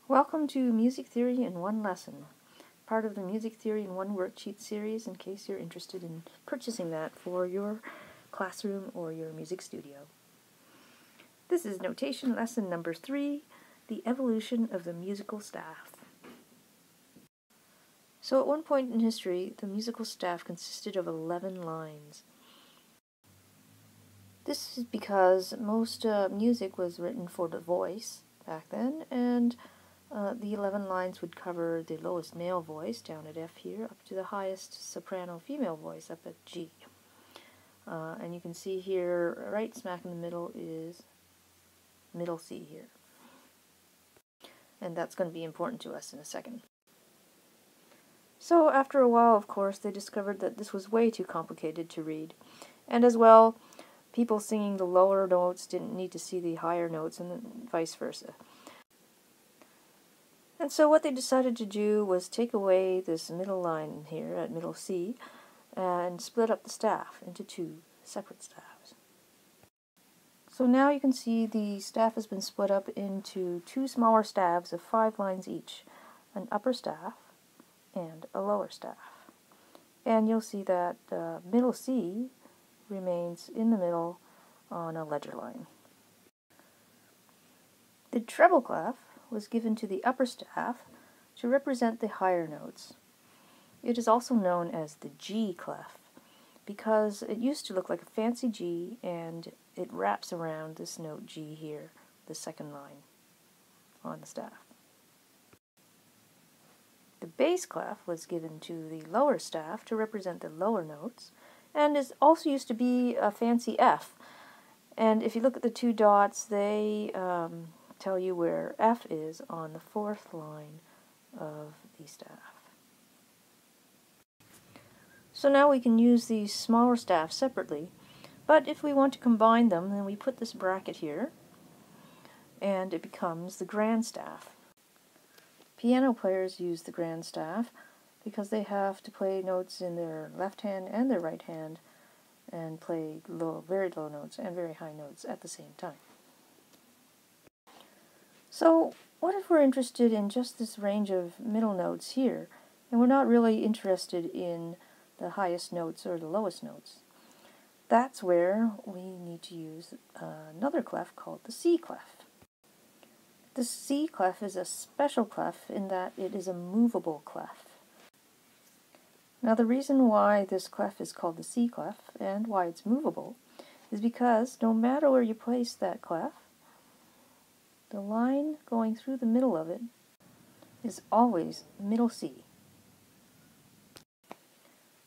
Welcome to Music Theory in One Lesson, part of the Music Theory in One Worksheet series in case you're interested in purchasing that for your classroom or your music studio. This is notation lesson number 3, the evolution of the musical staff. So at one point in history, the musical staff consisted of 11 lines. This is because most music was written for the voice back then, and the 11 lines would cover the lowest male voice down at F here up to the highest soprano female voice up at G. And you can see here, right smack in the middle is middle C here. And that's going to be important to us in a second. So after a while, of course, they discovered that this was way too complicated to read. And as well, people singing the lower notes didn't need to see the higher notes, and vice versa. And so what they decided to do was take away this middle line here at middle C and split up the staff into 2 separate staffs. So now you can see the staff has been split up into 2 smaller staves of 5 lines each, an upper staff and a lower staff. And you'll see that middle C remains in the middle on a ledger line. The treble clef was given to the upper staff to represent the higher notes. It is also known as the G-clef because it used to look like a fancy G and it wraps around this note G here, the second line on the staff. The bass clef was given to the lower staff to represent the lower notes, and is also used to be a fancy F. And if you look at the 2 dots, they tell you where F is on the 4th line of the staff. So now we can use these smaller staffs separately, but if we want to combine them, then we put this bracket here, and it becomes the grand staff. Piano players use the grand staff because they have to play notes in their left hand and their right hand and play very low notes and very high notes at the same time. So what if we're interested in just this range of middle notes here, and we're not really interested in the highest notes or the lowest notes? That's where we need to use another clef called the C-clef. The C-clef is a special clef in that it is a movable clef. Now the reason why this clef is called the C-clef and why it's movable is because no matter where you place that clef, the line going through the middle of it is always middle C.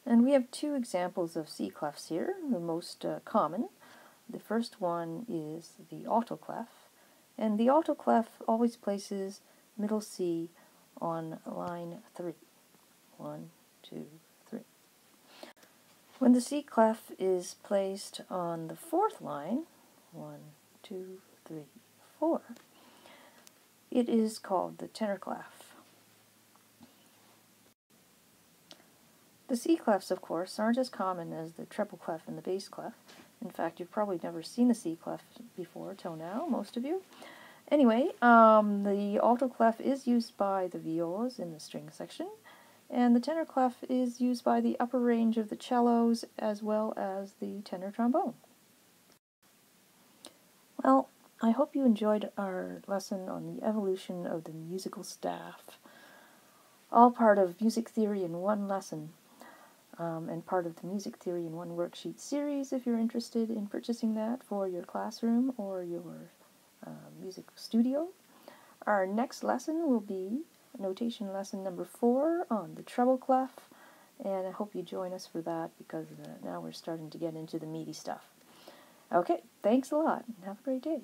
And we have 2 examples of C-clefs here, the most common. The first one is the alto clef, and the alto clef always places middle C on line 3. 1, 2, 3. When the C-clef is placed on the 4th line, 1, 2, 3, 4, it is called the tenor clef. The C-clefs, of course, aren't as common as the treble clef and the bass clef. In fact, you've probably never seen a C-clef before till now, most of you. Anyway, the alto clef is used by the violas in the string section, and the tenor clef is used by the upper range of the cellos as well as the tenor trombone. Well, I hope you enjoyed our lesson on the evolution of the musical staff, all part of Music Theory in One Lesson, and part of the Music Theory in One Worksheet series if you're interested in purchasing that for your classroom or your music studio. Our next lesson will be notation lesson number 4 on the treble clef, and I hope you join us for that because now we're starting to get into the meaty stuff. Okay, thanks a lot, and have a great day.